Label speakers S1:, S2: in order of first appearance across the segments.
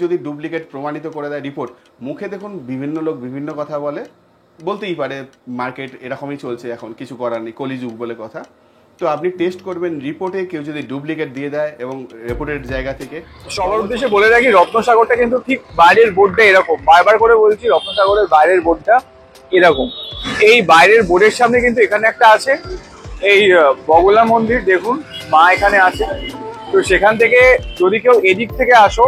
S1: যদি ডুপ্লিকেট প্রমাণিত করে দেয় রিপোর্ট, মুখে দেখুন বিভিন্ন লোক বিভিন্ন কথা বলে, বলতেই পারে মার্কেট এরকমই চলছে এখন, কিছু করার নেই, কলিযুগ বলে কথা। তো আপনি টেস্ট করবেন রিপোর্টে কেউ যদি ডুপ্লিকেট দিয়ে দেয় এবং রিপোর্টের জায়গা থেকে।
S2: সবার উদ্দেশ্যে বলে রাখি, রত্নসাগরটা কিন্তু ঠিক বাইরের বোর্ডটা এরকম, বারবার করে বলছি রত্নসাগরের বাইরের বোর্ডটা এরকম। এই বাইরের বোর্ডের সামনে কিন্তু এখানে একটা আছে এই বগলা মন্দির, দেখুন মা এখানে আছে। তো সেখান থেকে যদি কেউ এদিক থেকে আসো,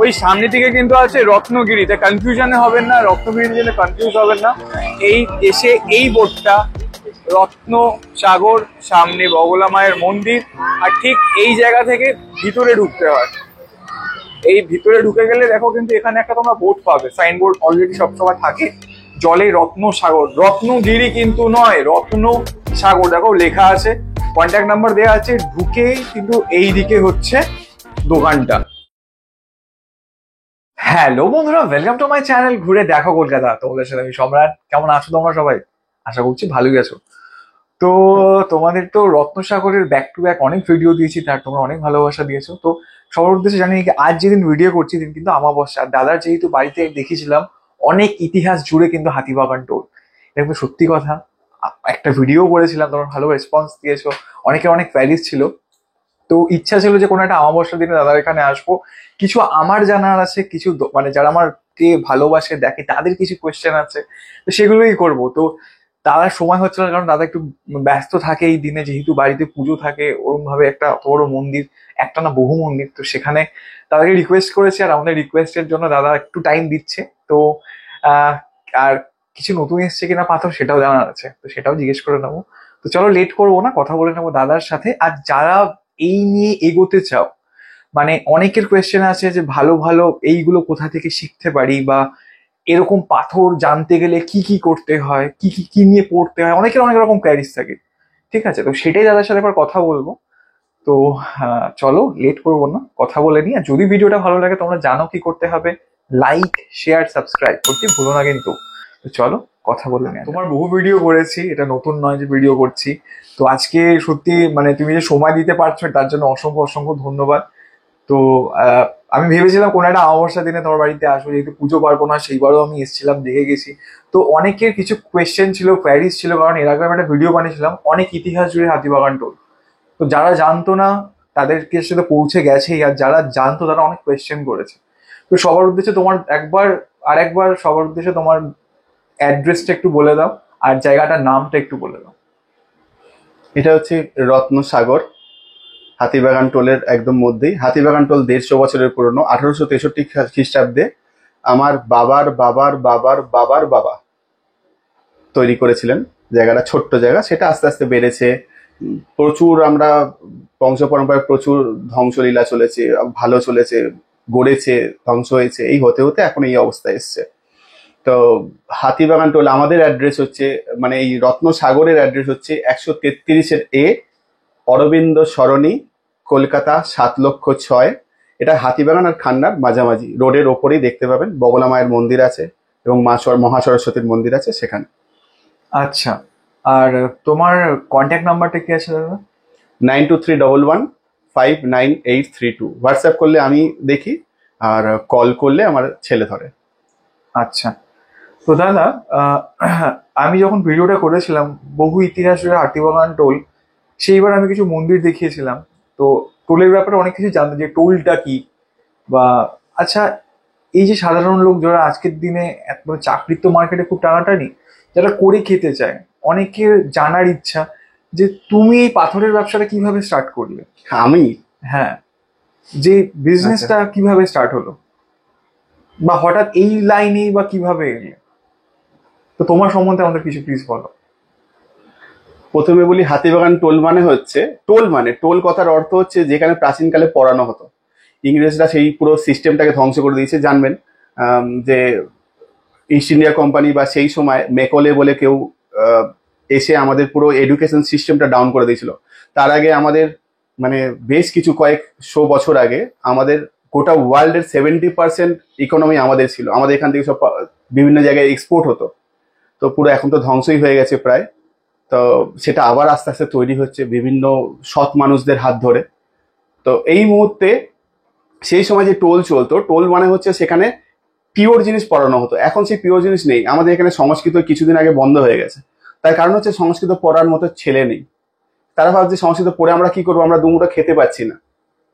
S2: ওই সামনে দিকে কিন্তু আছে রত্নগিরিতে, কনফিউশনে হবেন না, রত্নগিরির জন্য কনফিউজ হবেন না। এই এসে এই বোর্ডটা রত্নসাগর, সামনে বগলা মায়ের মন্দির, আর ঠিক এই জায়গা থেকে ভিতরে ঢুকতে হয়। এই ভিতরে ঢুকে গেলে দেখো কিন্তু এখানে একটা তোমরা বোর্ড পাবে, সাইনবোর্ড অলরেডি সবসময় থাকে, জলে রত্নসাগর, রত্নগিরি কিন্তু নয়, রত্নসাগর দেখো লেখা আছে, কন্ট্যাক্ট নাম্বার দেওয়া আছে। ঢুকেই কিন্তু এই দিকে হচ্ছে দোকানটা। হ্যালো বন্ধুরা, ওয়েলকাম টু মাই চ্যানেল ঘুরে দেখো কলকাতা। তোমাদের সাথে আমি সম্রাট। কেমন আছো তোমরা সবাই? আশা করছি ভালোই আছো। তো তোমাদের তো রত্নসাগরের ব্যাক টু ব্যাক অনেক ভিডিও দিয়েছি, তার তোমরা অনেক ভালোবাসা দিয়েছো। তো সবার উদ্দেশ্যে জানি আজ যেদিন ভিডিও করছি দিন কিন্তু আমাবস্যা। দাদার যেহেতু বাড়িতে দেখেছিলাম অনেক ইতিহাস জুড়ে কিন্তু হাতিবাগান টোল, এটা কিন্তু সত্যি কথা। একটা ভিডিও করেছিলাম, তোমরা ভালো রেসপন্স দিয়েছো, অনেকের অনেক প্যারিস ছিল। তো ইচ্ছা ছিল যে কোনো একটা আমাবস্যার দিনে দাদার এখানে আসবো, কিছু আমার জানার আছে, কিছু মানে যারা আমার কে ভালোবাসে দেখে তাদের কিছু কোয়েশ্চেন আছে, তো সেগুলোই করবো। তো দাদার সময় হচ্ছে না, কারণ দাদা একটু ব্যস্ত থাকে এই দিনে, যেহেতু বাড়িতে পুজো থাকে, ওরকম ভাবে একটা অত বড় মন্দির, একটা না বহু মন্দির, তো সেখানে দাদাকে রিকোয়েস্ট করেছি, আর আমাদের রিকোয়েস্টের জন্য দাদা একটু টাইম দিচ্ছে। তো আর কিছু নতুন এসছে কিনা পাথর সেটাও জানার আছে, তো সেটাও জিজ্ঞেস করে নেবো। তো চলো লেট করবো না, কথা বলে নেবো দাদার সাথে। আর যারা এই নিয়ে এগোতে চাও, মানে অনেকের কোয়েশ্চেন আছে যে ভালো ভালো এইগুলো কোথা থেকে শিখতে পারি, বা এরকম পাথর জানতে গেলে কি কি করতে হয়, কি কি কি নিয়ে পড়তে হয়, অনেকের অনেক রকম কোয়ারিজ থাকে। ঠিক আছে, তো সেটাই দাদার সাথে এবার কথা বলবো। তো চলো লেট করবো না, কথা বলে নিই। আর যদি ভিডিওটা ভালো লাগে তোমরা জানো কি করতে হবে, লাইক শেয়ার সাবস্ক্রাইব করতে ভুলো না কিন্তু। তো চলো কথা বলে নিই। তোমার বহু ভিডিও করেছি, এটা নতুন নয় যে ভিডিও করছি। তো আজকে সত্যি মানে তুমি যে সময় দিতে পারছো তার জন্য অসংখ্য অসংখ্য ধন্যবাদ। তো আমি ভেবেছিলাম কোনো একটা অমাবস্যার দিনে তোমার বাড়িতে আসবো, যেহেতু পুজো পার্বণ হয়, সেইবারও আমি এসেছিলাম, দেখে গেছি। তো অনেকের কিছু কোয়েশ্চেন ছিল, কোয়ারিজ ছিল, কারণ এর আগে আমি একটা ভিডিও বানিয়েছিলাম অনেক ইতিহাস জুড়ে হাতিবাগান টোল। তো যারা জানতো না তাদেরকে সাথে পৌঁছে গেছে, আর যারা জানতো তারা অনেক কোয়েশ্চেন করেছে। তো সবার উদ্দেশ্যে তোমার আরেকবার সবার উদ্দেশ্যে তোমার অ্যাড্রেসটা একটু বলে দাও, আর জায়গাটার নামটা একটু বলে দাও।
S1: এটা হচ্ছে রত্নসাগর, হাতিবাগান টোলের একদম মধ্যেই। হাতিবাগান টোল 150 বছরের পুরনো। 1863 খ্রিস্টাব্দে আমার বাবার বাবার বাবার বাবার বাবা তৈরি করেছিলেন। জায়গাটা ছোট্ট জায়গা, সেটা আস্তে আস্তে বেড়েছে। প্রচুর আমরা বংশ পরম্পরায় প্রচুর ধ্বংসলীলা চলেছে, ভালো চলেছে, গড়েছে, ধ্বংস হয়েছে, এই হতে হতে এখন এই অবস্থা এসছে। তো হাতিবাগান টোল আমাদের অ্যাড্রেস হচ্ছে, মানে এই রত্নসাগরের অ্যাড্রেস হচ্ছে 133-এর এ, অরবিন্দ সরণি, কলকাতা 7,06,000। এটা হাতিবাগান আর খান্নার মাঝামাঝি রোডের ওপরেই দেখতে পাবেন। বগলা মায়ের মন্দির আছে এবং মহা সরস্বতীর মন্দির আছে সেখানে।
S2: আচ্ছা, আর তোমার কন্ট্যাক্ট নাম্বারটা কি আছে দাদা?
S1: 9231159832। হোয়াটসঅ্যাপ করলে আমি দেখি, আর কল করলে আমার ছেলে ধরে।
S2: আচ্ছা, তো দাদা আমি যখন ভিডিওটা করেছিলাম বহু ইতিহাস জুড়ে হাতিবাগান টোল, সেইবার আমি কিছু মন্দির দেখিয়েছিলাম। তো টোলের ব্যাপারে অনেক কিছু জানতে, যে টোলটা কি, বা আচ্ছা এই যে সাধারণ লোক যারা আজকের দিনে মানে চাকরির তো মার্কেটে খুব টানাটানি, যারা করে খেতে চায়, অনেকের জানার ইচ্ছা যে তুমি এই পাথরের ব্যবসাটা কিভাবে স্টার্ট করলে।
S1: আমি
S2: হ্যাঁ, যে বিজনেসটা কিভাবে স্টার্ট হলো, বা হঠাৎ এই লাইনেই বা কিভাবে এলে, তো তোমার সম্বন্ধে আমাদের কিছু প্লিজ বলো।
S1: প্রথমে বলি, হাতিবাগান টোল মানে হচ্ছে, টোল কথার অর্থ হচ্ছে যেখানে প্রাচীনকালে পড়ানো হতো। ইংরেজরা সেই পুরো সিস্টেমটাকে ধ্বংস করে দিয়েছে। জানবেন যে ইস্ট ইন্ডিয়া কোম্পানি বা সেই সময় মেকলে বলে কেউ এসে আমাদের পুরো এডুকেশন সিস্টেমটা ডাউন করে দিয়েছিল। তার আগে আমাদের মানে বেশ কিছু কয়েকশো বছর আগে আমাদের গোটা ওয়ার্ল্ডের 70% ইকোনমি আমাদের ছিল। আমাদের এখান থেকে সব বিভিন্ন জায়গায় এক্সপোর্ট হতো। তো পুরো এখন তো ধ্বংসই হয়ে গেছে প্রায়। তো সেটা আবার আস্তে আস্তে তৈরি হচ্ছে বিভিন্ন সৎ মানুষদের হাত ধরে। তো এই মুহূর্তে সেই সময় যে টোল চলতো, টোল মানে হচ্ছে সেখানে পিওর জিনিস পড়ানো হতো। এখন সেই পিওর জিনিস নেই। আমাদের এখানে সংস্কৃত কিছুদিন আগে বন্ধ হয়ে গেছে। তার কারণ হচ্ছে সংস্কৃত পড়ার মতো ছেলে নেই। তারা ভাবছে সংস্কৃত পড়ে আমরা কি করবো, আমরা দুমুঠো খেতে পাচ্ছি না,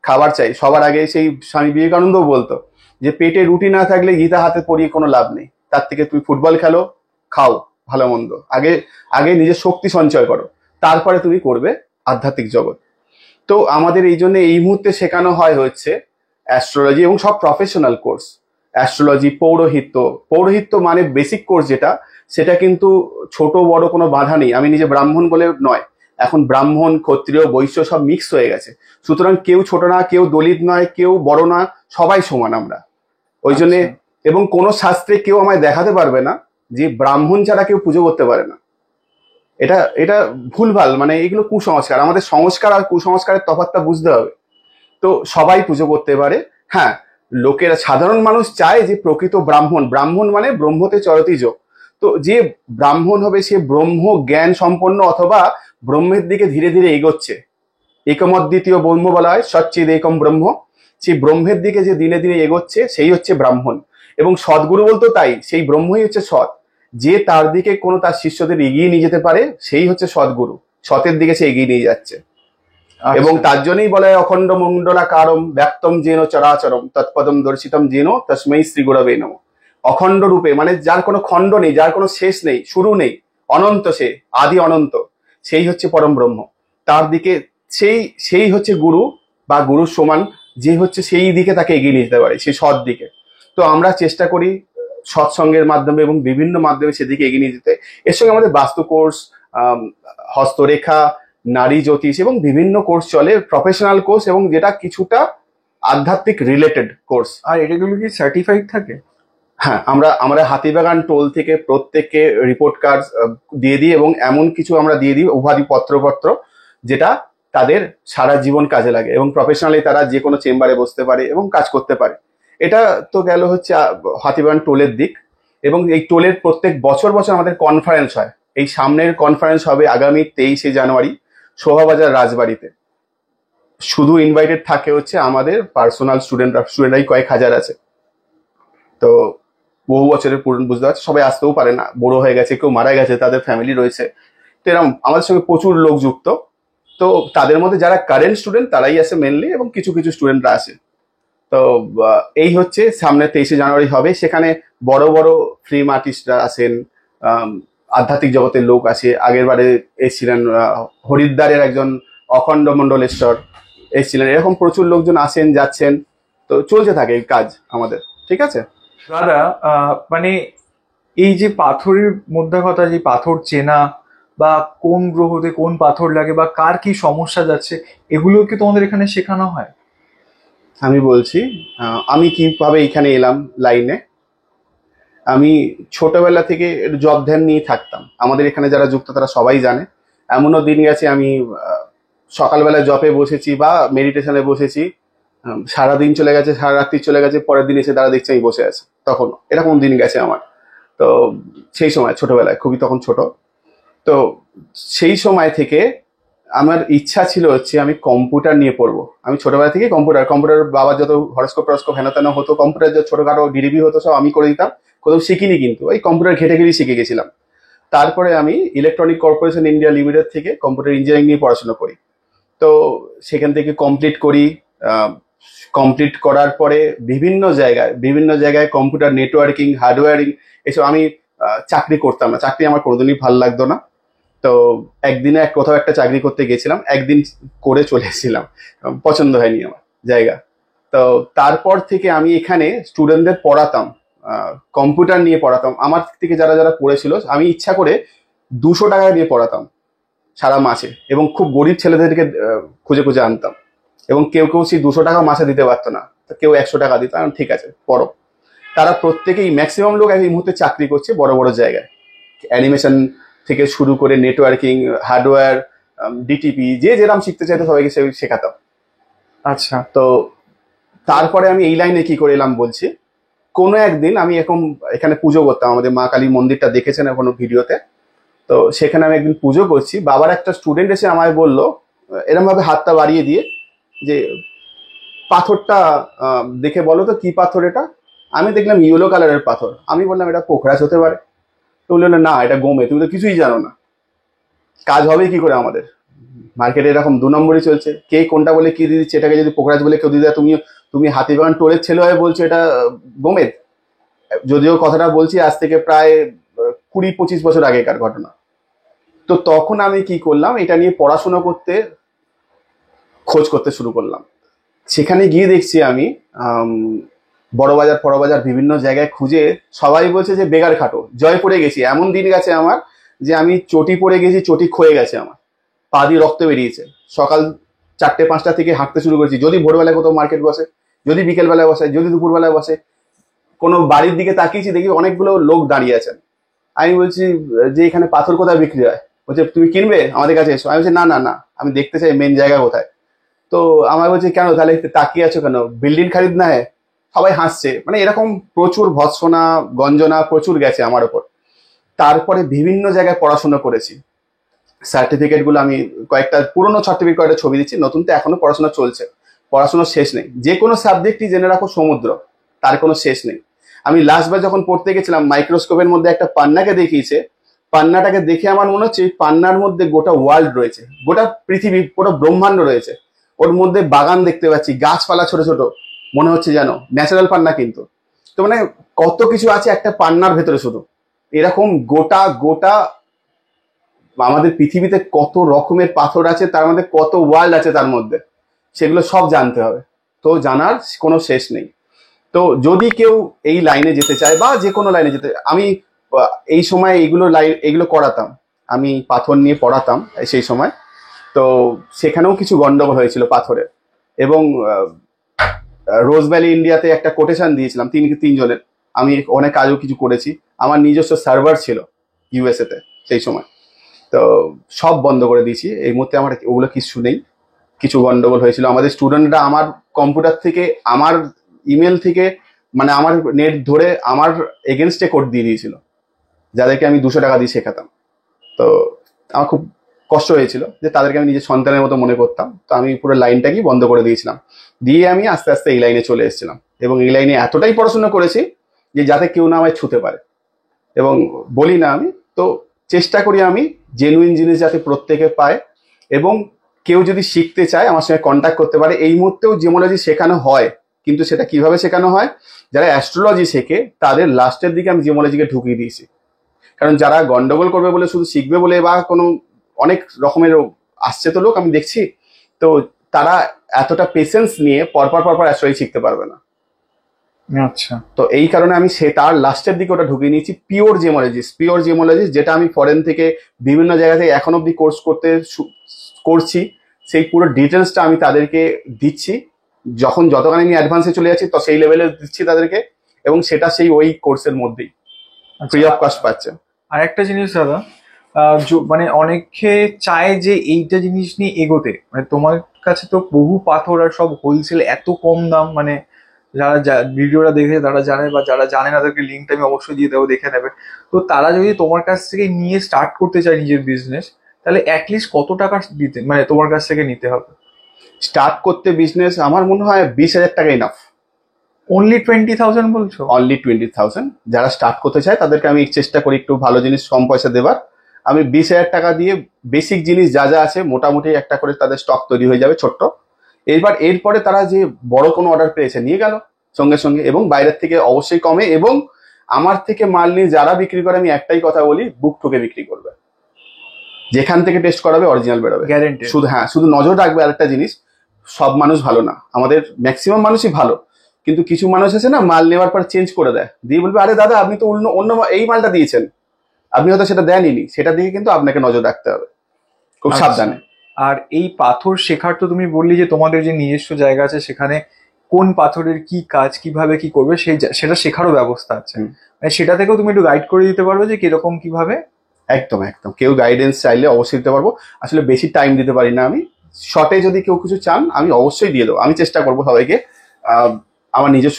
S1: খাবার চাই। সবার আগে সেই স্বামী বিবেকানন্দও বলতো যে পেটে রুটি না থাকলে গীতা হাতে পড়িয়ে কোনো লাভ নেই, তার থেকে তুমি ফুটবল খেলো, খাও ভালো মন্দ, আগে আগে নিজের শক্তি সঞ্চয় করো, তারপরে তুমি করবে আধ্যাত্মিক জগৎ। তো আমাদের এই জন্য এই মুহূর্তে শেখানো হয় হচ্ছে অ্যাস্ট্রোলজি এবং সব প্রফেশনাল কোর্স। অ্যাস্ট্রোলজি, পৌরোহিত্য। পৌরোহিত্য মানে বেসিক কোর্স যেটা, সেটা কিন্তু ছোট বড় কোনো বাধা নেই। আমি নিজে ব্রাহ্মণ বলে নয়, এখন ব্রাহ্মণ ক্ষত্রিয় বৈশ্য সব মিক্স হয়ে গেছে। সুতরাং কেউ ছোট না, কেউ দলিত নয়, কেউ বড় না, সবাই সমান আমরা। ওই জন্যে,
S2: আচ্ছা।
S1: এবং কোনো শাস্ত্রে কেউ আমায় দেখাতে পারবে না যে ব্রাহ্মণ ছাড়া কেউ পুজো করতে পারে না। এটা এটা ভুলভাল, মানে এগুলো কুসংস্কার। আমাদের সংস্কার আর কুসংস্কারের তফাৎটা বুঝতে হবে। তো সবাই পুজো করতে পারে। হ্যাঁ, লোকেরা, সাধারণ মানুষ চায় যে প্রকৃত ব্রাহ্মণ, ব্রাহ্মণ মানে ব্রহ্মতে চরতি যোগ। তো যে ব্রাহ্মণ হবে সে ব্রহ্ম জ্ঞান সম্পন্ন অথবা ব্রহ্মের দিকে ধীরে ধীরে এগোচ্ছে। একমদ্বিতীয় ব্রহ্ম বলা হয়, সচ্চিদ একম ব্রহ্ম। সেই ব্রহ্মের দিকে যে দিনে দিনে এগোচ্ছে সেই হচ্ছে ব্রাহ্মণ। এবং সদ্গুরু বলতো তাই, সেই ব্রহ্মই হচ্ছে সৎ। যে তার দিকে কোনো তার শিষ্যদের এগিয়ে নিয়ে যেতে পারে সেই হচ্ছে সদ্গুরু, সতের দিকে সে এগিয়ে নিয়ে যাচ্ছে। এবং
S2: আচ্ছা।
S1: তার জন্যই বলে অখণ্ড মণ্ডলাকারম ব্যক্তম যেন চরাচরম তৎপদম দর্শিতম যেন তস্মৈ শ্রী গুরবে নমঃ। অখণ্ড রূপে মানে যার কোনো খণ্ড নেই, যার কোনো শেষ নেই, শুরু নেই, অনন্ত, সে আদি অনন্ত, সেই হচ্ছে পরম ব্রহ্ম। তার দিকে সেই সেই হচ্ছে গুরু বা গুরুর সমান, যে হচ্ছে সেই দিকে তাকে এগিয়ে নিয়ে যেতে পারে, সেই সৎ দিকে। তো আমরা চেষ্টা করি সৎসঙ্গের মাধ্যমে এবং বিভিন্ন মাধ্যমে সেদিকে এগিয়ে নিয়ে যেতে। এর সঙ্গে আমাদের বাস্তু কোর্স, হস্তরেখা, নারী জ্যোতিষ এবং বিভিন্ন কোর্স চলে, প্রফেশনাল কোর্স এবং যেটা কিছুটা আধ্যাত্মিক রিলেটেড কোর্স।
S2: আর এটাগুলো কি সার্টিফাইড থাকে?
S1: হ্যাঁ, আমরা আমরা হাতিবাগান টোল থেকে প্রত্যেককে রিপোর্ট কার্ড দিয়ে দিই এবং এমন কিছু আমরা দিয়ে দিই উপাধি পত্র যেটা তাদের সারা জীবন কাজে লাগে এবং প্রফেশনালি তারা যে কোনো চেম্বারে বসতে পারে এবং কাজ করতে পারে। এটা তো গেল হচ্ছে হাতিবাগান টোলের দিক। এবং এই টোলের প্রত্যেক বছর বছর আমাদের কনফারেন্স হয়। এই সামনের কনফারেন্স হবে আগামী 23শে জানুয়ারি শোভাবাজার রাজবাড়িতে। শুধু ইনভাইটেড থাকে হচ্ছে আমাদের পার্সোনাল স্টুডেন্টরাই কয়েক হাজার আছে। তো বহু বছরের পুরনো, বুঝতে পারছি সবাই আসতেও পারে না, বড় হয়ে গেছে, কেউ মারা গেছে, তাদের ফ্যামিলি রয়েছে। তো এরকম আমাদের সঙ্গে প্রচুর লোক যুক্ত। তো তাদের মধ্যে যারা কারেন্ট স্টুডেন্ট তারাই আসে মেনলি, এবং কিছু কিছু স্টুডেন্টরা আসে। তো এই হচ্ছে সামনে 23শে জানুয়ারি হবে। সেখানে বড় বড় ফিল্ম আর্টিস্টরা আসেন, আম, আধ্যাত্মিক জগতের লোক আসে। আগের বারে এসেছিলেন হরিদ্বারের একজন অখণ্ড মণ্ডলেশ্বর এসেছিলেন। এরকম প্রচুর লোকজন আসেন যাচ্ছেন। তো চলতে থাকে এই কাজ আমাদের। ঠিক আছে
S2: দাদা, মানে এই যে পাথরের মধ্যে কথা, যে পাথর চেনা বা কোন গ্রহতে কোন পাথর লাগে বা কার কি সমস্যা যাচ্ছে, এগুলো কি তোমাদের এখানে শেখানো হয়?
S1: আমি বলছি, আমি কিভাবে এখানে এলাম লাইনে। আমি ছোটবেলা থেকে জব ধ্যান নিয়ে থাকতাম। আমাদের এখানে যারা যুক্ত তারা সবাই জানে। এমনও দিন গেছে আমি সকালবেলা জবে বসেছি বা মেডিটেশনে বসেছি, সারাদিন চলে গেছে, সারা রাত্রি চলে গেছে, পরের দিন এসে তারা দেখছে আমি বসে আছি। তখন এরকম দিন গেছে আমার। তো সেই সময় ছোটবেলায়, খুবই তখন ছোট। তো সেই সময় থেকে আমার ইচ্ছা ছিল হচ্ছে আমি কম্পিউটার নিয়ে পড়বো। আমি ছোটবেলা থেকে কম্পিউটার বাবার যত হরস্কোপ টরস্কোপ হেন তেন হতো, কম্পিউটার যত ছোটখাটো ডিডিবি হতো সব আমি করে দিতাম। কোথাও শিখিনি, কিন্তু ওই কম্পিউটার ঘেটে ঘেটেই শিখে গেছিলাম। তারপরে আমি ইলেকট্রনিক কর্পোরেশন ইন্ডিয়া লিমিটেড থেকে কম্পিউটার ইঞ্জিনিয়ারিং নিয়ে পড়াশোনা করি। তো সেখান থেকে কমপ্লিট করি। কমপ্লিট করার পরে বিভিন্ন জায়গায় কম্পিউটার নেটওয়ার্কিং, হার্ডওয়্যারিং, এসব আমি চাকরি করতাম না। চাকরি আমার কোনোদিনই ভালো লাগতো না। তো একদিনে কোথাও একটা চাকরি করতে গেছিলাম, একদিন করে চলে এসেছিলাম, পছন্দ হয়নি আমার জায়গা। তো তারপর থেকে আমি এখানে স্টুডেন্টদের পড়াতাম, কম্পিউটার নিয়ে পড়াতাম। আমার থেকে যারা যারা পড়েছিল আমি ইচ্ছা করে 200 টাকা দিয়ে পড়াতাম সারা মাসে, এবং খুব গরিব ছেলেদেরকে খুঁজে খুঁজে আনতাম। এবং কেউ কেউ সেই 200 টাকা মাসে দিতে পারতো না, কেউ 100 টাকা দিত। ঠিক আছে পড়ো। তারা প্রত্যেকেই, ম্যাক্সিমাম লোক এই মুহূর্তে চাকরি করছে বড় বড় জায়গায়, অ্যানিমেশন থেকে শুরু করে নেটওয়ার্কিং, হার্ডওয়্যার, ডিটিপি, যে যেরকম শিখতে চাইতো সবাইকে শেখাতাম।
S2: আচ্ছা।
S1: তো তারপরে আমি এই লাইনে কি করে এলাম বলছি। কোনো একদিন আমি এখানে পুজো করতাম, আমাদের মা কালী মন্দিরটা দেখেছেন এখনো ভিডিওতে। তো সেখানে আমি একদিন পুজো করছি, বাবার একটা স্টুডেন্ট এসে আমায় বললো এরম ভাবে হাতটা বাড়িয়ে দিয়ে যে পাথরটা দেখে বলো তো কি পাথর এটা। আমি দেখলাম ইয়েলো কালারের পাথর, আমি বললাম এটা পোখরাজ হতে পারে। তো বললো না এটা গোমে, তুমি তো কিছুই জানো না, কাজ হবে কি করে আমাদের, মার্কেটে এরকম 2 নম্বরই চলছে, কে কোনটা বলে কি দিয়ে দিচ্ছে, এটাকে যদি পোখরাজ বলে কেউ দিয়ে দেয়, তুমি তুমি হাতিবাগান টোলের ছেলে হয়ে বলছো এটা গোমেদ। যদিও কথাটা বলছি আজ থেকে প্রায় 20-25 বছর আগেকার ঘটনা। তো তখন আমি কি করলাম, এটা নিয়ে পড়াশোনা করতে খোঁজ করতে শুরু করলাম। সেখানে গিয়ে দেখছি আমি বড়বাজার ফড়বাজার বিভিন্ন জায়গায় খুঁজে, সবাই বলছে যে বেগার খাটো, জয়পুরে গেছি, এমন দিন গেছে আমার যে আমি চটি পরে গেছি, চটি ক্ষয়ে গেছে আমার, পা দিয়ে রক্ত বেরিয়েছে। সকাল 4টে 5টা থেকে হাঁটতে শুরু করেছি, যদি ভোরবেলায় কোথাও মার্কেট বসে, যদি বিকেলবেলায় বসে, যদি দুপুরবেলায় বসে, কোনো বাড়ির দিকে তাকিয়েছি, দেখি অনেকগুলো লোক দাঁড়িয়ে আছেন। আমি বলছি যে এখানে পাথর কোথায় বিক্রি হয়, বলছে তুমি কিনবে আমাদের কাছে এসো। আমি বলছি না না না, আমি দেখতে চাই মেন জায়গা কোথায়। তো আমার বলছে কেন তাহলে তাকিয়ে আছো কেন, বিল্ডিং খারিদ না হয়। সবাই হাসছে, মানে এরকম প্রচুর ভৎসনা গঞ্জনা প্রচুর গেছে আমার ওপর। তারপরে বিভিন্ন জায়গায় পড়াশোনা করেছি, সার্টিফিকেট গুলো আমি কয়েকটা পুরোনো সার্টিফিকেট কয়েকটা ছবি দিচ্ছি, নতুন তো এখনো পড়াশোনা চলছে, পড়াশোনার শেষ নেই। যে কোনো সাবজেক্টই জেনে রাখো সমুদ্র, তার কোনো শেষ নেই। আমি লাস্টবার যখন পড়তে গেছিলাম, মাইক্রোস্কোপের মধ্যে একটা পান্নাকে দেখিয়েছে, পান্নাটাকে দেখে আমার মনে হচ্ছে পান্নার মধ্যে গোটা ওয়ার্ল্ড রয়েছে, গোটা পৃথিবী, পুরো ব্রহ্মাণ্ড রয়েছে। ওর মধ্যে বাগান দেখতে পাচ্ছি, গাছপালা ছোট ছোট, মনে হচ্ছে যেন ন্যাচারাল পান্না। কিন্তু তো মানে কত কিছু আছে একটা পান্নার ভেতরে শুধু, এরকম গোটা গোটা আমাদের পৃথিবীতে কত রকমের পাথর আছে, তার মধ্যে কত ওয়ার্ল্ড আছে তার মধ্যে, সেগুলো সব জানতে হবে। তো জানার কোনো শেষ নেই। তো যদি কেউ এই লাইনে যেতে চায় বা যে কোনো লাইনে যেতে, আমি এই সময় এগুলো করাতাম, আমি পাথর নিয়ে পড়াতাম সেই সময়। তো সেখানেও কিছু গন্ডগোল হয়েছিল পাথরের। এবং রোজ ভ্যালি ইন্ডিয়াতে একটা কোটেশন দিয়েছিলাম 3জনের, আমি অনেক কাজও কিছু করেছি। আমার নিজস্ব সার্ভার ছিল ইউএসএ তে সেই সময়। তো সব বন্ধ করে দিয়েছি এই মুহূর্তে, আমার ওগুলো কিছু নেই। কিছু গন্ডগোল হয়েছিল, আমাদের স্টুডেন্টরা আমার কম্পিউটার থেকে, আমার ইমেল থেকে, মানে আমার নেট ধরে আমার এগেনস্টে কোড দিয়ে দিয়েছিল, যাদেরকে আমি 200 টাকা দিয়ে শেখাতাম। তো আমার খুব কষ্ট হয়েছিল যে তাদেরকে আমি নিজের সন্তানের মতো মনে করতাম। তো আমি পুরো লাইনটাকেই বন্ধ করে দিয়েছিলাম, দিয়ে আমি আস্তে আস্তে এই লাইনে চলে এসেছিলাম। এবং এই লাইনে এতটাই পড়াশোনা করেছি যে যাতে কেউ না আমায় ছুতে পারে। এবং বলি না আমি, তো চেষ্টা করি আমি জেনুইন জিনিস যাতে প্রত্যেকে পায়। এবং কেউ যদি শিখতে চায় আমার সঙ্গে কন্ট্যাক্ট করতে পারে। এই মুহূর্তেও জিওলজি শেখানো হয়, কিন্তু সেটা কিভাবে শেখানো হয়, যারা অ্যাস্ট্রোলজি শেখে তাদের লাস্টের দিকে আমি জিওলজিকে ঢুকিয়ে দিয়েছি। কারণ যারা গন্ডগোল করবে বলে, শুধু শিখবে বলে, বা কোনো অনেক রকমের আসছে তো লোক আমি দেখছি, তো তারা এতটা পেশেন্স নিয়ে পরপর পরপর অ্যাস্ট্রোলজি শিখতে পারবে না।
S2: আচ্ছা,
S1: তো এই কারণে আমি তার লাস্টের দিকে ওটা ঢুকিয়ে নিয়েছি, পিওর জিওলজিস্ট, যেটা আমি ফরেন থেকে বিভিন্ন জায়গা থেকে এখন অব্দি কোর্স করছি, সেই পুরো ডিটেলসটা আমি তাদেরকে দিচ্ছি। যখন যতখানি আমি অ্যাডভান্সে চলে যাচ্ছি তো সেই লেভেলে দিচ্ছি তাদেরকে, এবং সেটা সেই ওই কোর্সের মধ্যেই ফ্রি অফ কস্ট পাচ্ছে।
S2: আর একটা জিনিস দাদা, মানে অনেকে চায় যে এইটা জিনিস নিয়ে এগোতে, মানে তোমার কাছে তো বহু পাথর আর সব হোলসেল, এত কম দাম, মানে যারা ভিডিওটা দেখে তারা জানে, বা যারা জানে না তাদেরকে লিঙ্কটা আমি অবশ্যই দিয়ে দেবো, দেখে নেবে। তো তারা যদি তোমার কাছ থেকে নিয়ে স্টার্ট করতে চায় নিজের বিজনেস, তাহলে অ্যাটলিস্ট কত টাকা দিতে, মানে তোমার কাছ থেকে নিতে হবে?
S1: স্টার্ট করতে বিজনেস আমার মনে হয় 20,000 টাকা ইনাফ।
S2: অনলি 20,000 বলছো?
S1: অনলি 20,000। যারা স্টার্ট করতে চায় তাদেরকে আমি চেষ্টা করি একটু ভালো জিনিস কম পয়সা দেবার। আমি 20,000 টাকা দিয়ে বেসিক জিনিস যা যা আছে মোটামুটি একটা করে তাদের স্টক তৈরি হয়ে যাবে ছোট্ট। এরপরে তারা যে বড় কোনো অর্ডার পেয়েছে নিয়ে গেল সঙ্গে সঙ্গে, এবং বাইরের থেকে অবশ্যই কমে। এবং আমার থেকে মাল নিয়ে যারা বিক্রি করে, আমি একটাই কথা বলি, বুক ঠুকে বিক্রি করবে। যেখান থেকে টেস্ট করাবে অরিজিনাল বেরোবে,
S2: গ্যারেন্টি।
S1: শুধু নজর রাখবে আরেকটা জিনিস, সব মানুষ ভালো না, আমাদের ম্যাক্সিমাম মানুষই ভালো, কিন্তু কিছু মানুষ আছে না, মাল নেওয়ার পর চেঞ্জ করে দেয়, দিয়ে বলবে আরে দাদা আপনি তো অন্য এই মালটা দিয়েছেন, আপনি হয়তো সেটা দেনইনি। সেটা দিকে কিন্তু আপনাকে নজর রাখতে হবে, খুব সাবধানে।
S2: আর এই পাথর শেখার তো তুমি বললি যে তোমাদের যে নিজস্ব জায়গা আছে, সেখানে কোন পাথরের কি কাজ, কিভাবে কি করবে, সেটা শেখারও ব্যবস্থা আছে। মানে সেটা থেকেও তুমি একটু গাইড করে দিতে পারবে যে কিরকম কিভাবে?
S1: একদম একদম, কেউ গাইডেন্স চাইলে অবশ্যই দিতে পারবো। আসলে বেশি টাইম দিতে পারি না আমি, শর্টে যদি কেউ কিছু চান আমি অবশ্যই দিয়ে দেবো। আমি চেষ্টা করবো সবাইকে, আমার নিজস্ব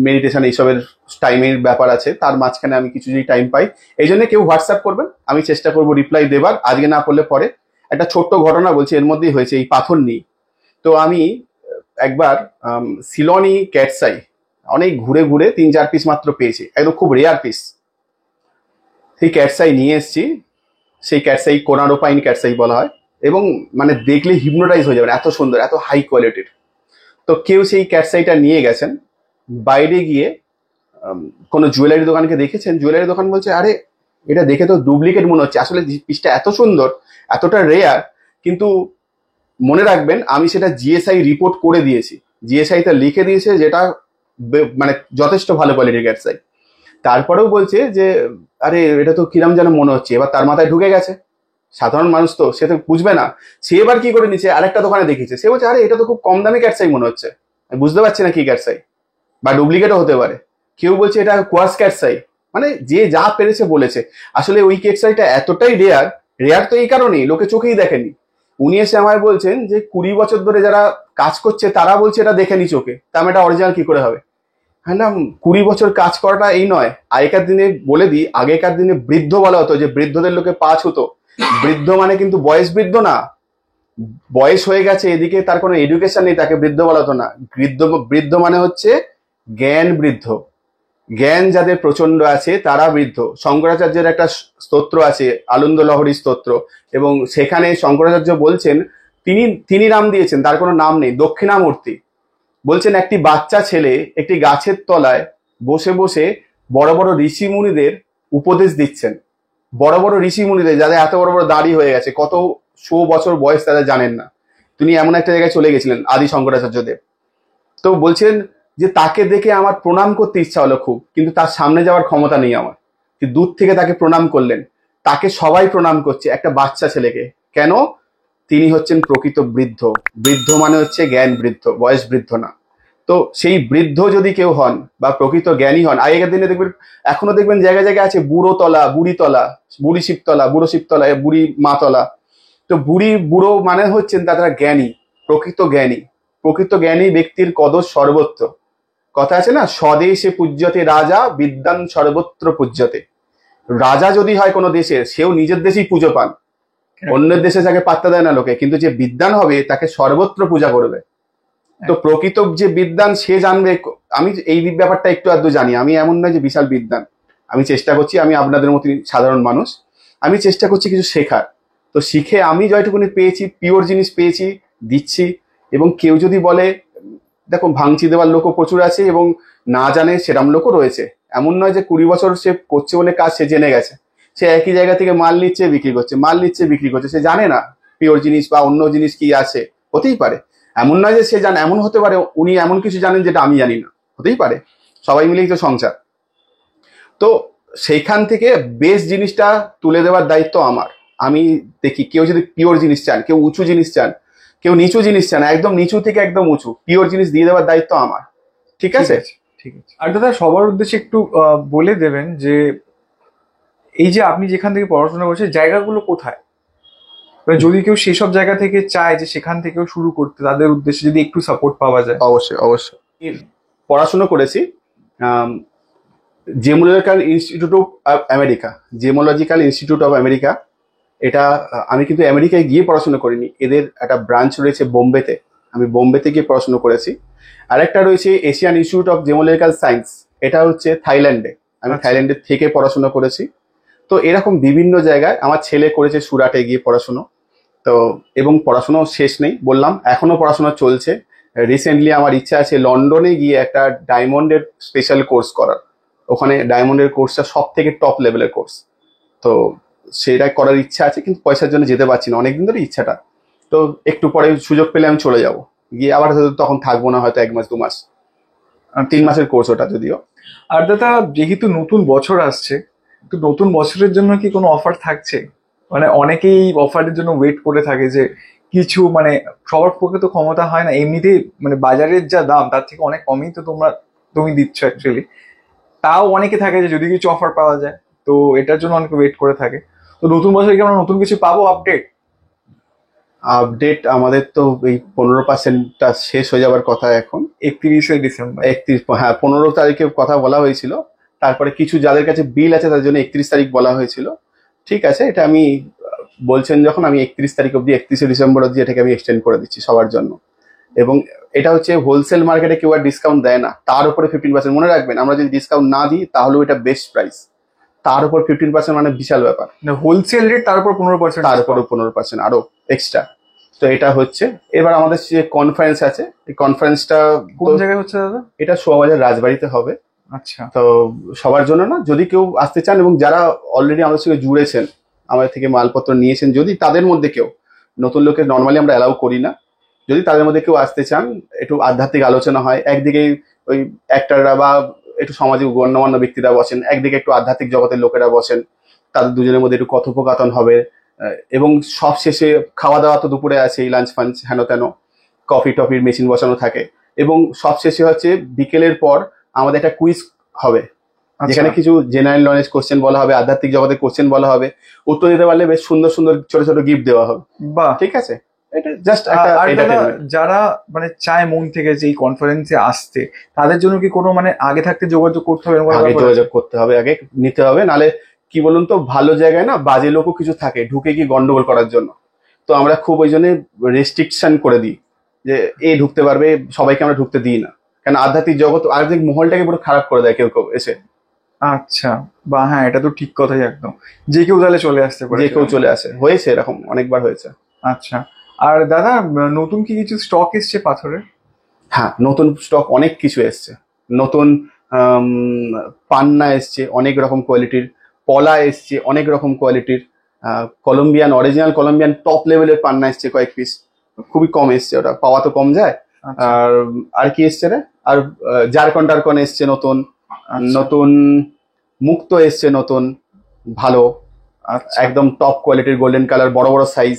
S1: মেডিটেশন এইসবের টাইমের ব্যাপার আছে, তার মাঝখানে আমি কিছু যদি টাইম পাই, এই জন্য কেউ হোয়াটসঅ্যাপ করবেন, আমি চেষ্টা করবো রিপ্লাই দেবার, আজকে না করলে পরে। একটা ছোট্ট ঘটনা বলছি, এর মধ্যেই হয়েছে এই পাথর নিয়ে। তো আমি একবার সিলনি ক্যাটসাই অনেক ঘুরে ঘুরে 3-4 পিস মাত্র পেয়েছি, একদম খুব রেয়ার পিস। সেই ক্যাটসাই নিয়ে এসেছি। সেই ক্যাটসাই কোনারো পাইন ক্যাটসাই বলা হয়, এবং মানে দেখলে হিপনোটাইজ হয়ে যাবেন, এত সুন্দর, এত হাই কোয়ালিটির। তো কেউ সেই ক্যাটসাইটা নিয়ে গেছেন, বাইরে গিয়ে কোনো জুয়েলারি দোকানকে দেখেছেন, জুয়েলারি দোকান বলছে আরে এটা দেখে তো ডুপ্লিকেট মনে হচ্ছে, আসলে পিসটা এত সুন্দর, এতটা রেয়ার, কিন্তু মনে রাখবেন আমি সেটা জিএসআই রিপোর্ট করে দিয়েছি, জিএসআই তে লিখে দিয়েছে যেটা মানে যথেষ্ট ভালো কোয়ালিটির ক্যাটসাই। তারপরেও বলছে যে আরে এটা তো কিরাম যেন মনে হচ্ছে, এবার তার মাথায় ঢুকে গেছে, সাধারণ মানুষ তো সে তো বুঝবে না। সে এবার কি করে নিচ্ছে, আরেকটা দোকানে দেখিয়েছে, সে বলছে আরে এটা তো খুব কম দামি ক্যাটসাই মনে হচ্ছে, আমি বুঝতে পারছি না কি ক্যাটসাই, বা ডুপ্লিকেটও হতে পারে। কেউ বলছে এটা কোয়ার্স ক্যাটসাই, মানে যে যা পেরেছে বলেছে। আসলে ওই ক্যাটসাইটা এতটাই রেয়ার, রেয়ার তো এই কারণেই লোকে চোখেই দেখেনি। উনি এসে আমায় বলছেন যে 20 বছর ধরে যারা কাজ করছে তারা বলছে এটা দেখেনি চোখে, তা আমি এটা অরিজিনাল কি করে হবে। হ্যাঁ না, 20 বছর কাজ করাটা এই নয়। আগেকার দিনে বলে দিই, আগেকার দিনে বৃদ্ধ বলা হতো, যে বৃদ্ধদের লোকে পা ছুতো। বৃদ্ধ মানে কিন্তু বয়স বৃদ্ধ না, বয়স হয়ে গেছে এদিকে তার কোনো এডুকেশন নেই, তাকে বৃদ্ধ বলা হতো না। বৃদ্ধ বৃদ্ধ মানে হচ্ছে জ্ঞান বৃদ্ধ, জ্ঞান যাদের প্রচন্ড আছে তারা বৃদ্ধ। শঙ্করাচার্যের একটা স্তোত্র আছে, আনন্দ লহরী স্তোত্র, এবং সেখানে শঙ্করাচার্য বলছেন, তিনি তিনি নাম দিয়েছেন, তার কোনো নাম নেই, দক্ষিণামূর্তি। বলছেন একটি বাচ্চা ছেলে একটি গাছের তলায় বসে বসে বড় বড় ঋষি মুনিদের উপদেশ দিচ্ছেন। বড় বড় ঋষি মুনিদের যাদের এত বড় বড় দাড়ি হয়ে গেছে, কত 100 বছর বয়স, তারা জানেন না। তিনি এমন একটা জায়গায় চলে গেছিলেন, আদি শঙ্করাচার্য দেব। তো বলছেন যে তাকে দেখে আমার প্রণাম করতে ইচ্ছা হলো খুব, কিন্তু তার সামনে যাওয়ার ক্ষমতা নেই আমার। দূর থেকে তাকে প্রণাম করলেন, তাকে সবাই প্রণাম করছে, একটা বাচ্চা ছেলেকে। কেন? তিনি হচ্ছেন প্রকৃত বৃদ্ধ। বৃদ্ধ মানে হচ্ছে জ্ঞান বৃদ্ধ, বয়স বৃদ্ধ না। তো সেই বৃদ্ধ যদি কেউ হন বা প্রকৃত জ্ঞানী হন, আগেকার দিনে দেখবেন, এখনো দেখবেন জায়গায় জায়গায় আছে বুড়ো তলা, বুড়ি তলা, বুড়ি শিবতলা, বুড়ো শিবতলা, বুড়ি মাতলা। তো বুড়ি বুড়ো মানে হচ্ছেন তারা জ্ঞানী, প্রকৃত জ্ঞানী। প্রকৃত জ্ঞানী ব্যক্তির কদর সর্বত্র। কথা আছে না, স্বদেশে পূজ্যতে রাজা, বিদ্যান সর্বত্র পূজ্যতে। রাজা যদি হয় কোনো দেশের, সেও নিজের দেশেই পুজো পান, অন্যের দেশে তাকে পাত্তা দেয় না লোকে, কিন্তু যে বিদ্যান হবে তাকে সর্বত্র পূজা করবে। তো প্রকৃত যে বিদ্যান সে জানবে। আমি এই ব্যাপারটা একটু আধটু জানি, আমি এমন নয় যে বিশাল বিদ্যান। আমি চেষ্টা করছি, আমি আপনাদের মতো সাধারণ মানুষ, আমি চেষ্টা করছি কিছু শেখার। তো শিখে আমি যতটুকুনি পেয়েছি, পিওর জিনিস পেয়েছি, দিচ্ছি। এবং কেউ যদি বলে, দেখো ভাঙচি দেওয়ার লোকও প্রচুর আছে, এবং না জানে সেরম লোকও রয়েছে। এমন নয় যে 20 বছর সে করছে বলে কাজ সে জেনে গেছে। সে একই জায়গা থেকে মাল নিচ্ছে বিক্রি করছে, মাল নিচ্ছে বিক্রি করছে, সে জানে না পিওর জিনিস বা অন্য জিনিস কি আছে। হতেই পারে, এমন নয় যে সে জানে, এমন হতে পারে উনি এমন কিছু জানেন যেটা আমি জানি না, হতেই পারে। সবাই মিলেই তো সংসার। তো সেইখান থেকে বেস্ট জিনিসটা তুলে দেওয়ার দায়িত্ব আমার। আমি দেখি কেউ যদি পিওর জিনিস চান, কেউ উঁচু জিনিস চান, কেউ নিচু জিনিস চান, একদম নিচু থেকে একদম উঁচু পিওর জিনিস দিয়ে দেওয়ার দায়িত্ব আমার। ঠিক আছে?
S2: ঠিক আছে। আর দাদা সবার উদ্দেশ্যে একটু বলে দেবেন যে এই যে আপনি যেখান থেকে পড়াশোনা করছেন জায়গাগুলো কোথায়, মানে যদি কেউ সেসব জায়গা থেকে চায় যে সেখান থেকেও শুরু করতে, তাদের উদ্দেশ্যে যদি একটু সাপোর্ট পাওয়া যায়।
S1: অবশ্যই অবশ্যই। পড়াশোনা করেছি gemological institute of America, gemological institute of America. এটা আমি কিন্তু আমেরিকায় গিয়ে পড়াশোনা করিনি, এদের একটা ব্রাঞ্চ রয়েছে বোম্বেতে, আমি বোম্বেতে গিয়ে পড়াশোনা করেছি। আরেকটা রয়েছে Asian institute of gemological science, এটা হচ্ছে থাইল্যান্ডে, আমি থাইল্যান্ডের থেকে পড়াশোনা করেছি। তো এরকম বিভিন্ন জায়গায় আমার ছেলে করেছে, সুরাটে গিয়ে পড়াশুনো। তো এবং পড়াশোনা শেষ নেই, বললাম এখনো পড়াশোনা চলছে। রিসেন্টলি আমার ইচ্ছা আছে লন্ডনে গিয়ে একটা ডায়মন্ডের স্পেশাল কোর্স করার। ওখানে ডায়মন্ডের কোর্সটা সব থেকে টপ লেভেলের কোর্স। তো সেটা করার ইচ্ছা আছে, কিন্তু পয়সার জন্য যেতে পারছি না, অনেকদিন ধরে ইচ্ছাটা। তো একটু পরে সুযোগ পেলে আমি চলে যাব, গিয়ে আবার হয়তো তখন থাকবো না, হয়তো 1 মাস 2 মাস, 3 মাসের কোর্স ওটা যদিও।
S2: আর দাদা যেহেতু নতুন বছর আসছে, তো নতুন বছরের জন্য কি কোনো অফার থাকছে? মানে অনেকেই অফারের জন্য ওয়েট করে থাকে যে কিছু, মানে সবার পক্ষে তো ক্ষমতা হয় না, এমনিতেই মানে বাজারের যা দাম তার থেকে অনেক কমই তো তুমি দিচ্ছ অ্যাকচুয়ালি। তাও অনেকে থাকে যে যদি কিছু অফার পাওয়া যায়, তো এটার জন্য অনেকে ওয়েট করে থাকে। তো নতুন বছরে কি আমরা নতুন কিছু পাবো আপডেট?
S1: আপডেট আমাদের তো এই 15%টা শেষ হয়ে যাবার কথা এখন,
S2: 31শে ডিসেম্বর।
S1: 31, হ্যাঁ 15 তারিখে কথা বলা হয়েছিল। তারপরে কিছু যাদের কাছে বিল আছে তার জন্য 31 তারিখ বলা হয়েছিল। ঠিক আছে, এটা আমি বলছেন যখন, আমি 31 তারিখ অব্দি, 31শে ডিসেম্বর অব্দি এটাকে আমি এক্সটেন্ড করে দিচ্ছি সবার জন্য। এবং এটা হচ্ছে হোলসেল মার্কেটে কেউ আর ডিসকাউন্ট দেয় না, তার উপরে 15%। মনে রাখবেন, আমরা যদি ডিসকাউন্ট না দিই তাহলেও এটা বেস্ট প্রাইস, তার উপর 15% মানে বিশাল ব্যাপার।
S2: হোলসেল রেট তার উপর 15%,
S1: তার উপরে 15% আরো এক্সট্রা। তো এটা হচ্ছে। এবার আমাদের যে কনফারেন্স আছে, এই কনফারেন্সটা
S2: কোন জায়গায় হচ্ছে দাদা?
S1: এটা শোভাবাজার রাজবাড়িতে হবে।
S2: আচ্ছা,
S1: তো সবার জন্য না, যদি কেউ আসতে চান এবং যারা অলরেডি আমাদের সঙ্গে জুড়েছেন, আমাদের থেকে মালপত্র নিয়েছেন, যদি তাদের মধ্যে কেউ, নতুন লোকে নর্মালি আমরা অ্যালাউ করি না, যদি তাদের মধ্যে কেউ আসতে চান, একটু আধ্যাত্মিক আলোচনা হয়, একদিকে ওই অ্যাক্টররা বা একটু সামাজিক গণ্যমান্য ব্যক্তিরা বসেন, একদিকে একটু আধ্যাত্মিক জগতের লোকেরা বসেন, তাদের দুজনের মধ্যে একটু কথোপকথন হবে। এবং সব শেষে খাওয়া দাওয়া তো দুপুরে আছে, লাঞ্চ ফাঞ্চ হেন তেন, কফি টফির মেশিন বসানো থাকে। এবং সব শেষে হচ্ছে বিকেলের পর আমাদের একটা কুইজ হবে, যেখানে কিছু জেনারেল নলেজ কোশ্চেন বলা হবে, আধ্যাত্মিক জগতের কোশ্চেন বলা হবে, উত্তর দিতে পারলে বেশ সুন্দর সুন্দর ছোট ছোট গিফট দেওয়া হবে।
S2: বাহ,
S1: ঠিক আছে, এটা জাস্ট একটা
S2: আর দাদা,
S1: entertainment।
S2: যারা মানে চায় মন থেকে যে এই কনফারেন্সে আসতে, তাদের জন্য কি কোনো মানে আগে থাকতে যোগাযোগ করতে হবে? এরকম
S1: আগে
S2: ব্যাপার
S1: যোগাযোগ
S2: আছে?
S1: করতে হবে, আগে নিতে হবে, নালে কি বলুন তো, ভালো জায়গায় না বাজে লোকও কিছু থাকে ঢুকে কি গন্ডগোল করার জন্য। তো আমরা খুব ওই জন্য রেস্ট্রিকশন করে দিই যে এ ঢুকতে পারবে, সবাইকে আমরা ঢুকতে দিই না, কারণ আধ্যাত্মিক জগৎ, আধ্যাত্মিক মহলটাকে পুরো খারাপ করে দেয় কেউ কেউ এসে।
S2: আচ্ছা, বা হ্যাঁ, এটা তো ঠিক কথাই একদম, যে কেউ তাহলে চলে আসতে পারে।
S1: যে কেউ চলে আসে, হয়েছে এরকম অনেকবার হয়েছে।
S2: আচ্ছা, আর দাদা নতুন কি কিছু স্টক এসছে পাথরের?
S1: হ্যাঁ, নতুন স্টক অনেক কিছু এসছে। নতুন আম, পান্না এসছে অনেক রকম কোয়ালিটির, পলা এসছে অনেক রকম কোয়ালিটির, কলম্বিয়ান, অরিজিনাল কলম্বিয়ান টপ লেভেলের পান্না এসছে কয়েক পিস, খুবই কম এসছে, ওটা পাওয়া তো কম যায়।
S2: আচ্ছা,
S1: আর আর কি এসছে রে, আর জারকন টারকন এসছে নতুন,
S2: আচ্ছা,
S1: নতুন মুক্ত এসছে নতুন, ভালো,
S2: আচ্ছা,
S1: একদম টপ কোয়ালিটির গোল্ডেন কালার, বড় বড় সাইজ।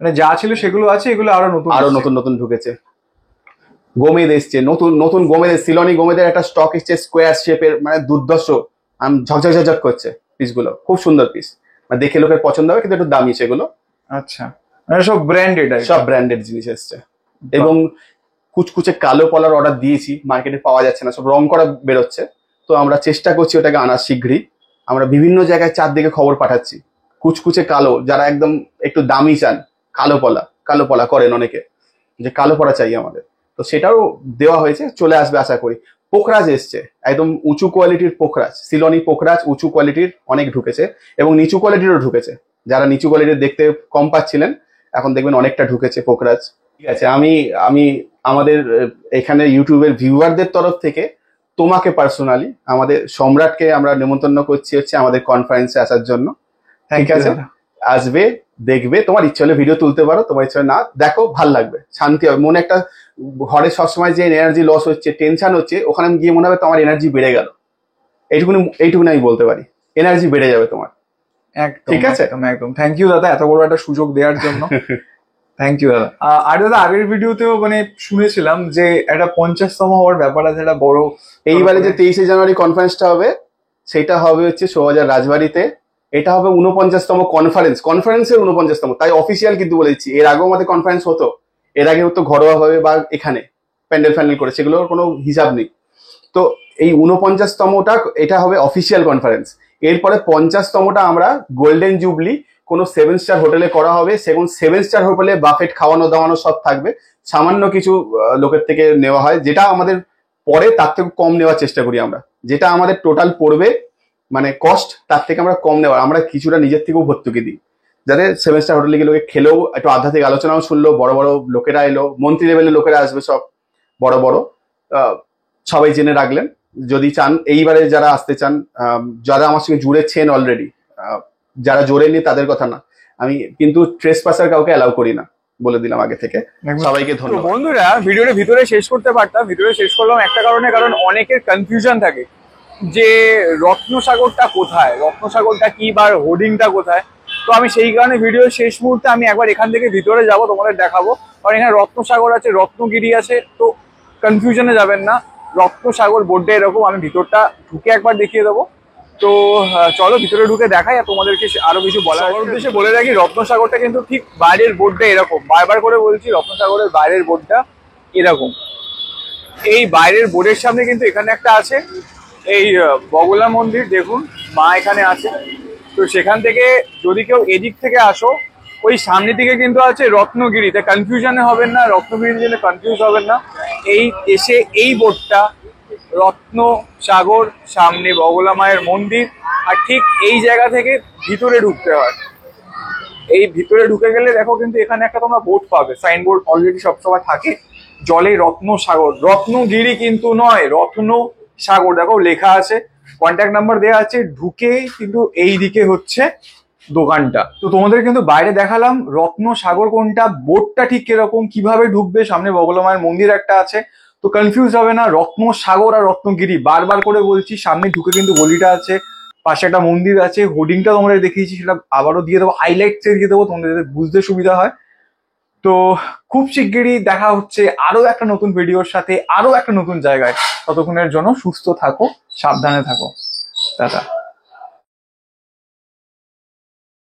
S2: মানে যা ছিল সেগুলো আছে, এগুলো আরো নতুন
S1: আরো
S2: এসছে।
S1: নতুন নতুন ঢুকেছে। গোমেদ এসছে, নতুন নতুন গোমেদের, সিলনি গোমেদের একটা স্টক এসছে স্কোয়ার শেপের, মানে দুর্দর্শ, ঝকঝক ঝকঝক করছে পিসগুলো, খুব সুন্দর পিস, মানে দেখে লোকের পছন্দ হবে, কিন্তু একটু দামি সেগুলো।
S2: আচ্ছা, মানে সব ব্র্যান্ডেড,
S1: সব ব্র্যান্ডেড জিনিস এসছে। এবং কুচকুচে কালো পলার অর্ডার দিয়েছি, মার্কেটে পাওয়া যাচ্ছে না, সব রং করা বেরোচ্ছে। তো আমরা চেষ্টা করছি ওটাকে আনার শীঘ্রই। আমরা বিভিন্ন জায়গায় চারদিকে খবর পাঠাচ্ছি, কুচকুচে কালো, যারা একদম একটু দামি চান, কালো পলা, কালো পলা করেন অনেকে, যে কালো পলা চাই আমাদের, তো সেটাও দেওয়া হয়েছে, চলে আসবে আশা করি। পোখরাজ এসছে, একদম উঁচু কোয়ালিটির পোখরাজ, সিলনি পোখরাজ উঁচু কোয়ালিটির অনেক ঢুকেছে, এবং নিচু কোয়ালিটিরও ঢুকেছে। যারা নিচু কোয়ালিটির দেখতে কম পাচ্ছিলেন, এখন দেখবেন অনেকটা ঢুকেছে পোখরাজ। ঠিক আছে, আমি আমি আমাদের এখানে ইউটিউবের ভিউয়ারদের তরফ থেকে তোমাকে পার্সোনালি, আমাদের সম্রাটকে আমরা নেমন্তন্ন করছি হচ্ছে আমাদের কনফারেন্সে আসার জন্য। ঠিক আছে, আসবে, দেখবে, তোমার ইচ্ছে হলে ভিডিও তুলতে পারো, তোমার ইচ্ছে হলে না, দেখো, ভাল লাগবে, শান্তি হবে মনে। একটা ঘরে সবসময় যে এনার্জি লস হচ্ছে, টেনশন হচ্ছে, ওখানে গিয়ে মনে হবে তোমার এনার্জি বেড়ে গেল। এইটুকুনি আমি বলতে পারি, এনার্জি বেড়ে যাবে তোমার।
S2: একদম,
S1: ঠিক আছে,
S2: একদম একদম। থ্যাংক ইউ দাদা, এত বড় একটা সুযোগ দেওয়ার জন্য। থ্যাংক ইউ দাদা। আর দাদা, আগের ভিডিওতেও মানে শুনেছিলাম যে একটা 50তম হওয়ার ব্যাপার আছে, একটা বড়।
S1: এইবারে যে 23শে জানুয়ারি কনফারেন্সটা হবে, সেটা হবে হচ্ছে শোভাবাজার রাজবাড়িতে। এটা হবে 49তম কনফারেন্স, কনফারেন্সের 49তম, তাই অফিসিয়াল কিন্তু বলে দিচ্ছি। এর আগেও আমাদের কনফারেন্স হতো, এর আগে হতো ঘরোয়া ভাবে বা এখানে প্যান্ডেল ফ্যান্ডেল করে, সেগুলোর কোনো হিসাব নেই। তো এই 49তমটা এটা হবে অফিসিয়াল কনফারেন্স। এরপরে 50তমটা আমরা গোল্ডেন জুবলি কোনো 7 স্টার হোটেলে করা হবে, সেগুন 7 স্টার হোটেলে বাফেট খাওয়ানো দাওয়ানো সব থাকবে। সামান্য কিছু লোকের থেকে নেওয়া হয়, যেটা আমাদের পরে তার থেকে কম নেওয়ার চেষ্টা করি আমরা, যেটা আমাদের টোটাল পড়বে মানে কস্ট, তার থেকে আমরা কম নেওয়ার, আমরা কিছুটা নিজের থেকেও ভর্তুকি দিই, যাতে 7 স্টার হোটেলে গিয়ে লোকে খেলেও একটু আধ্যাত্মিক আলোচনাও শুনলো, বড় বড় লোকেরা এলো, মন্ত্রী লেভেলের লোকেরা আসবে, সব বড় বড়। সবাই জেনে রাখলেন, যদি চান এইবারে যারা আসতে চান, যারা আমার সঙ্গে জুড়েছেন অলরেডি, যারা জোড়েনি তাদের কথা না, আমি কিন্তু ট্রেস পাসার কাউকে অ্যালাউ করি না, বলে দিলাম আগে থেকে। সবাইকে ধন্যবাদ।
S2: বন্ধুরা, ভিডিওটা ভিতরে শেষ করতে পারতাম, ভিতরে শেষ করলাম একটা কারণে, কারণ অনেকের কনফিউশন থাকে যে রত্নসাগরটা কোথায়, রত্নসাগরটা কি, বা হোর্ডিংটা কোথায়। তো আমি সেই কারণে ভিডিও শেষ মুহূর্তে আমি একবার এখান থেকে ভিতরে যাব, তোমাদের দেখাবো, কারণ এখানে রত্নসাগর আছে, রত্নগিরি আছে, তো কনফিউশনে যাবেন না। রত্নসাগর বোর্ডটা এরকম, আমি ভিতরটা ঢুকে একবার দেখিয়ে দেবো। তো চলো ভিতরে ঢুকে দেখাই, আর তোমাদেরকে আরো কিছু বলার উদ্দেশ্যে বলে রাখি, রত্নসাগরটা কিন্তু ঠিক বাইরের বোর্ডটা এরকম, বারবার করে বলছি, রত্নসাগরের বাইরের বোর্ডটা এরকম। এই বাইরের বোর্ডের সামনে কিন্তু এখানে একটা আছে, এই বগলা মন্দির, দেখুন মা এখানে আছে। তো সেখান থেকে যদি কেউ এদিক থেকে আসো, ওই সামনের দিকে কিন্তু আছে রত্নগিরি, তাই কনফিউশনে হবেন না, রত্নগিরির জন্য কনফিউজ হবেন না। এই এসে এই বোর্ডটা রত্ন সাগর, সামনে বগলা মায়ের মন্দির, আর ঠিক এই জায়গা থেকে ভিতরে ঢুকতে হয়। এই ভিতরে ঢুকে গেলে দেখো কিন্তু এখানে একটা তোমরা বোর্ড পাবে, সাইনবোর্ড অলরেডি সবসময় থাকে, জলে রত্ন সাগর, রত্নগিরি কিন্তু নয়, রত্ন সাগর দেখো লেখা আছে, কন্ট্যাক্ট নাম্বার দেওয়া আছে। ঢুকে কিন্তু এই দিকে হচ্ছে দোকানটা। তো তোমাদের কিন্তু বাইরে দেখালাম রত্ন সাগর কোনটা, বোর্ডটা ঠিক কিরকম, কিভাবে ঢুকবে, সামনে বগলা মায়ের মন্দির একটা আছে। তো কনফিউজ হবে না, রত্ন সাগর আর রত্নগিরি বারবার করে বলছি। সামনে ঢুকে কিন্তু গলিটা আছে, পাশে একটা মন্দির আছে, হোর্ডিংটা তোমাদের দেখিয়েছি, সেটা আবারও দিয়ে দেবো, হাইলাইটসে দিয়ে দেবো তোমাদের যাতে বুঝতে সুবিধা হয়। তো খুব শিগগিরই দেখা হচ্ছে আরো একটা নতুন ভিডিওর সাথে, আরো একটা নতুন জায়গায়। ততক্ষণের জন্য সুস্থ থাকো, সাবধানে থাকো, টাটা।